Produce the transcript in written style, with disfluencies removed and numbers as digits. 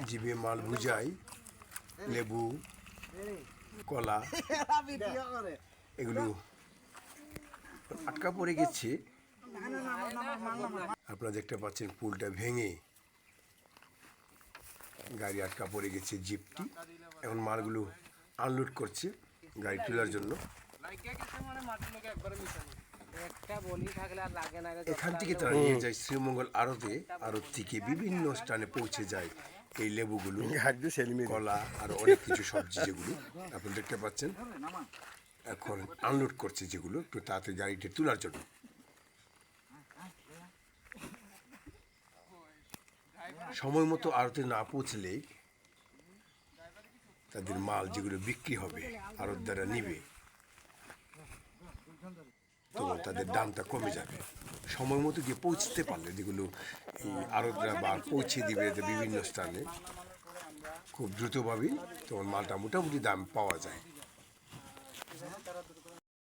জিভে মাল বুঝাই, লেবু, কলা এগুলো আটকা পড়ে গেছে। আপনারা দেখতে পাচ্ছেন পুলটা ভেঙে গাড়ি আটকা পড়ে গেছে, জিপটি এখন মালগুলো আনলোড করছে গাড়ি তোলার জন্য। এখান থেকে তারা নিয়ে যায় শ্রীমঙ্গল আড়তে, আড়ত থেকে বিভিন্ন স্থানে পৌঁছে যায় এই লেবুগুলো, কলা আর অনেক কিছু সবজি যেগুলো আপনি দেখতে পাচ্ছেন। এখন আনলোড করছে যেগুলো একটু তাড়াতাড়ি গাড়িটা তোলার জন্য। সময় মতো আড়তে না পৌঁছলে তাদের মাল যেগুলো বিক্রি হবে আড়তদাররা নিবে, তো তাদের দামটা কমে যাবে। সময় মতো গিয়ে পৌঁছতে পারলে যেগুলো এই আড়তরা বা পৌঁছে দিবে বিভিন্ন স্থানে খুব দ্রুতভাবেই, তখন মালটা মোটামুটি দাম পাওয়া যায়।